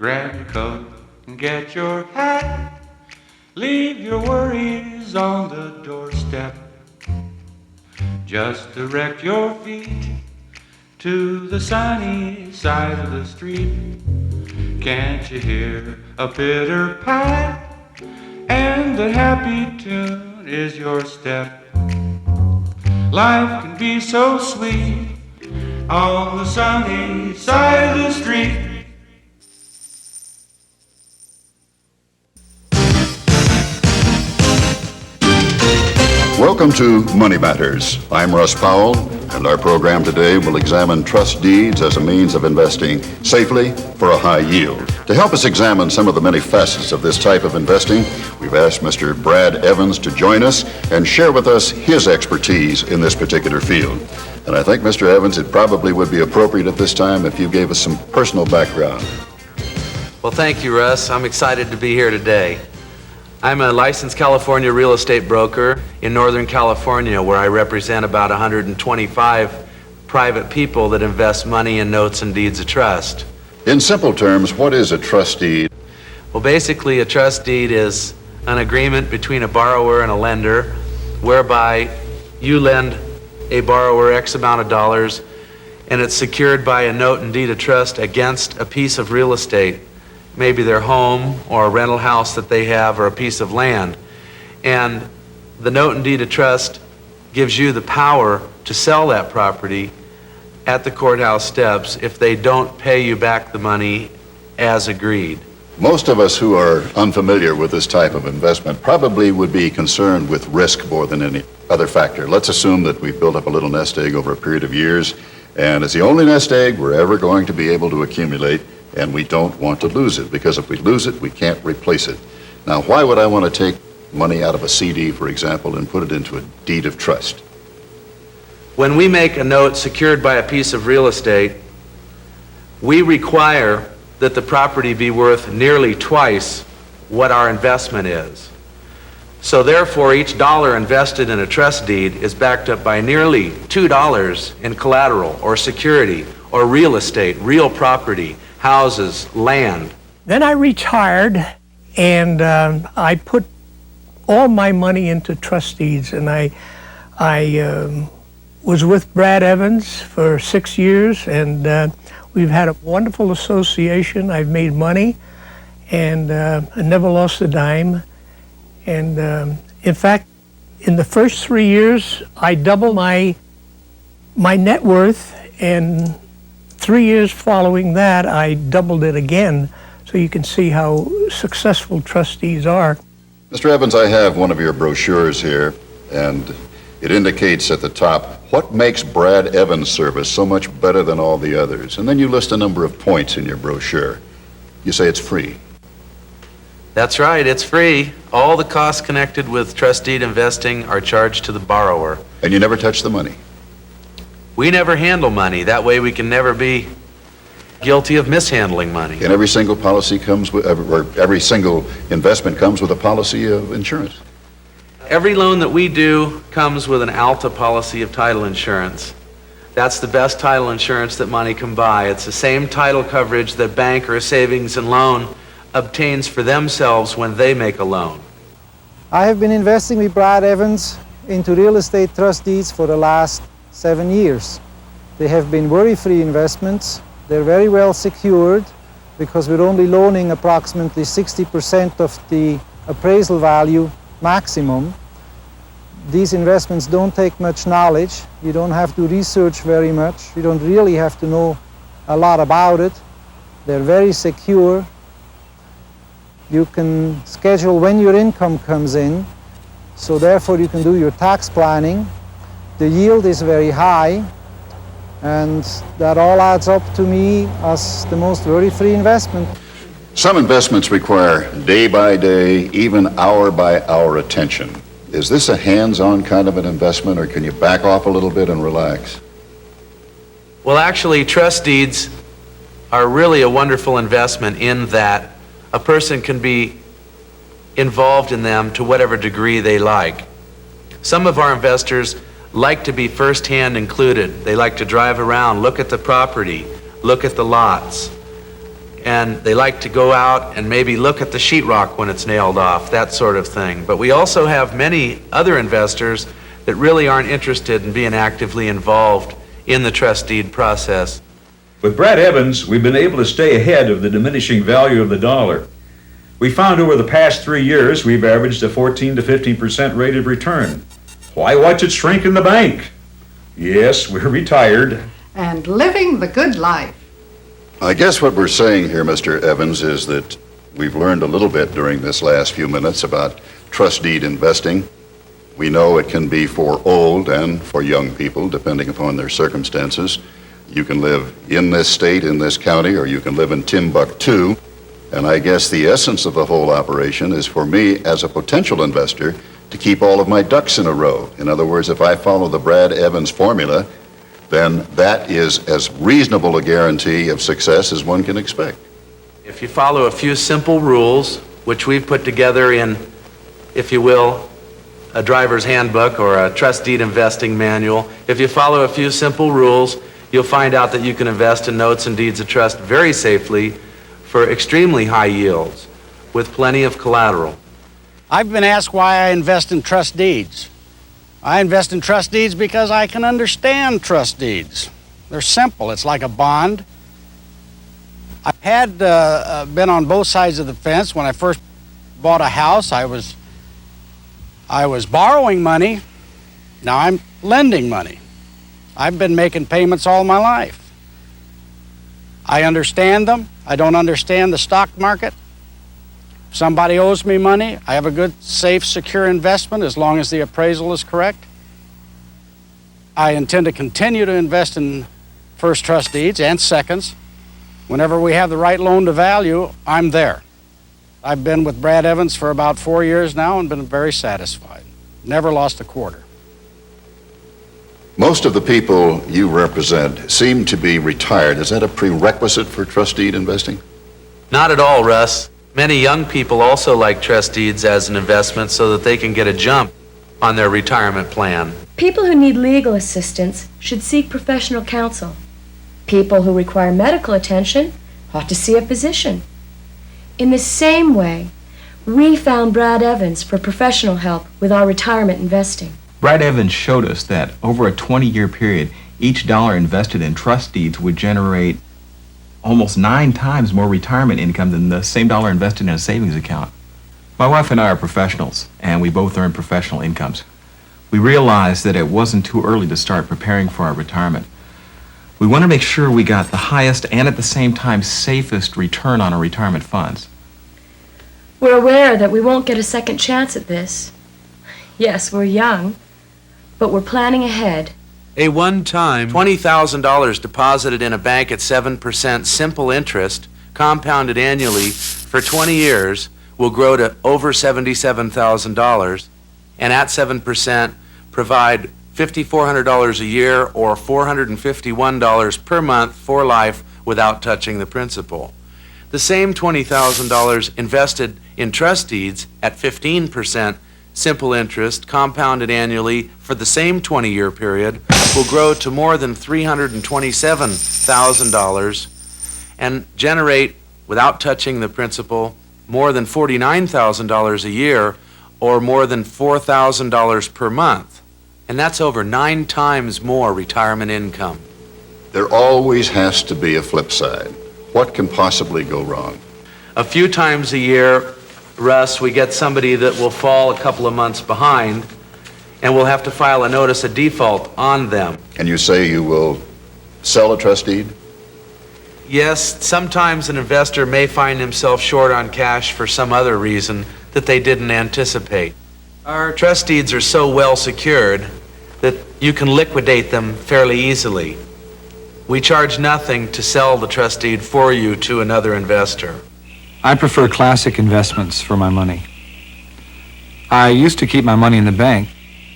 Grab your coat and get your hat. Leave your worries on the doorstep. Just direct your feet to the sunny side of the street. Can't you hear a pitter pat? And the happy tune is your step. Life can be so sweet on the sunny side of the street. Welcome to Money Matters. I'm Russ Powell, and our program today will examine trust deeds as a means of investing safely for a high yield. To help us examine some of the many facets of this type of investing, we've asked Mr. Brad Evans to join us and share with us his expertise in this particular field. And I think, Mr. Evans, it probably would be appropriate at this time if you gave us some personal background. Well, thank you, Russ. I'm excited to be here today. I'm a licensed California real estate broker in Northern California, where I represent about 125 private people that invest money in notes and deeds of trust. In simple terms, what is a trust deed? Well, basically, a trust deed is an agreement between a borrower and a lender whereby you lend a borrower X amount of dollars, and it's secured by a note and deed of trust against a piece of real estate, maybe their home or a rental house that they have or a piece of land. And the note and deed of trust gives you the power to sell that property at the courthouse steps if they don't pay you back the money as agreed. Most of us who are unfamiliar with this type of investment probably would be concerned with risk more than any other factor. Let's assume that we've built up a little nest egg over a period of years, and it's the only nest egg we're ever going to be able to accumulate, and we don't want to lose it, because if we lose it, we can't replace it. Now, why would I want to take money out of a CD, for example, and put it into a deed of trust? When we make a note secured by a piece of real estate, we require that the property be worth nearly twice what our investment is. So therefore, each dollar invested in a trust deed is backed up by nearly $2 in collateral or security or real estate, real property, houses, land. Then I retired, and I put all my money into trust deeds, and I was with Brad Evans for 6 years, and we've had a wonderful association. I've made money, and I never lost a dime. And in fact, in the first 3 years, I doubled my net worth, and 3 years following that, I doubled it again. So you can see how successful trustees are. Mr. Evans, I have one of your brochures here, and it indicates at the top, what makes Brad Evans' service so much better than all the others? And then you list a number of points in your brochure. You say it's free. That's right, it's free. All the costs connected with trust deed investing are charged to the borrower. And you never touch the money. We never handle money. That way we can never be guilty of mishandling money. And every single policy comes with, or every single investment comes with a policy of insurance. Every loan that we do comes with an ALTA policy of title insurance. That's the best title insurance that money can buy. It's the same title coverage that bank or savings and loan obtains for themselves when they make a loan. I have been investing with Brad Evans into real estate trust deeds for the last 7 years. They have been worry-free investments. They're very well secured because we're only loaning approximately 60% of the appraisal value maximum. These investments don't take much knowledge. You don't have to research very much. You don't really have to know a lot about it. They're very secure. You can schedule when your income comes in, so therefore you can do your tax planning. The yield is very high, and that all adds up to me as the most worry-free investment. Some investments require day-by-day, even hour-by-hour attention. Is this a hands-on kind of an investment, or can you back off a little bit and relax? Well, actually, trust deeds are really a wonderful investment in that a person can be involved in them to whatever degree they like. Some of our investors like to be first-hand included. They like to drive around, look at the property, look at the lots. and they like to go out and maybe look at the sheetrock when it's nailed off, that sort of thing. But we also have many other investors that really aren't interested in being actively involved in the trust deed process. With Brad Evans, we've been able to stay ahead of the diminishing value of the dollar. We found over the past 3 years we've averaged a 14 to 15% rate of return. Why watch it shrink in the bank? Yes, we're retired. And living the good life. I guess what we're saying here, Mr. Evans, is that we've learned a little bit during this last few minutes about trust deed investing. We know it can be for old and for young people, depending upon their circumstances. You can live in this state, in this county, or you can live in Timbuktu. And I guess the essence of the whole operation is for me, as a potential investor, to keep all of my ducks in a row. In other words, if I follow the Brad Evans formula, then that is as reasonable a guarantee of success as one can expect. If you follow a few simple rules, which we've put together in, if you will, a driver's handbook or a trust deed investing manual, if you follow a few simple rules, you'll find out that you can invest in notes and deeds of trust very safely for extremely high yields with plenty of collateral. I've been asked why I invest in trust deeds. I invest in trust deeds because I can understand trust deeds. They're simple. It's like a bond. I've had been on both sides of the fence. When I first bought a house, I was borrowing money. Now I'm lending money. I've been making payments all my life. I understand them. I don't understand the stock market. If somebody owes me money, I have a good, safe, secure investment as long as the appraisal is correct. I intend to continue to invest in first trust deeds and seconds. Whenever we have the right loan to value, I'm there. I've been with Brad Evans for about 4 years now and been very satisfied. Never lost a quarter. Most of the people you represent seem to be retired. Is that a prerequisite for trust deed investing? Not at all, Russ. Many young people also like trust deeds as an investment so that they can get a jump on their retirement plan. People who need legal assistance should seek professional counsel. People who require medical attention ought to see a physician. In the same way, we found Brad Evans for professional help with our retirement investing. Brad Evans showed us that over a 20-year period, each dollar invested in trust deeds would generate almost 9 times more retirement income than the same dollar invested in a savings account. My wife and I are professionals, and we both earn professional incomes. We realized that it wasn't too early to start preparing for our retirement. We want to make sure we got the highest and at the same time safest return on our retirement funds. We're aware that we won't get a second chance at this. Yes, we're young, but we're planning ahead. A one-time $20,000 deposited in a bank at 7% simple interest, compounded annually for 20 years, will grow to over $77,000, and at 7% provide $5,400 a year or $451 per month for life without touching the principal. The same $20,000 invested in trust deeds at 15% simple interest, compounded annually for the same 20-year period, will grow to more than $327,000 and generate, without touching the principal, more than $49,000 a year or more than $4,000 per month. And that's over 9 times more retirement income. There always has to be a flip side. What can possibly go wrong? A few times a year, Russ, we get somebody that will fall a couple of months behind, and we'll have to file a notice of default on them. And you say you will sell a trust deed? Yes, sometimes an investor may find himself short on cash for some other reason that they didn't anticipate. Our trust deeds are so well secured that you can liquidate them fairly easily. We charge nothing to sell the trust deed for you to another investor. I prefer classic investments for my money. I used to keep my money in the bank.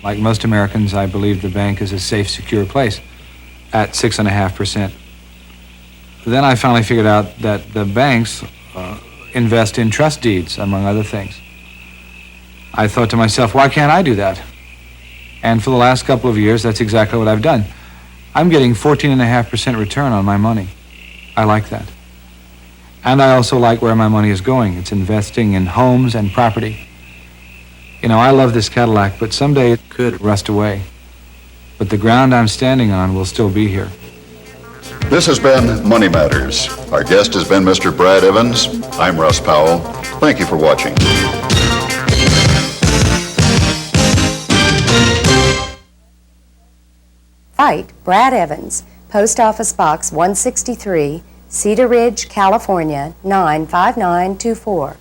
Like most Americans, I believe the bank is a safe, secure place at 6.5%. Then I finally figured out that the banks invest in trust deeds, among other things. I thought to myself, why can't I do that? And for the last couple of years, that's exactly what I've done. I'm getting 14.5% return on my money. I like that. And I also like where my money is going. It's investing in homes and property. You know, I love this Cadillac, but someday it could rust away. But the ground I'm standing on will still be here. This has been Money Matters. Our guest has been Mr. Brad Evans. I'm Russ Powell. Thank you for watching. Fight Brad Evans, Post Office Box 163, Cedar Ridge, California 95924.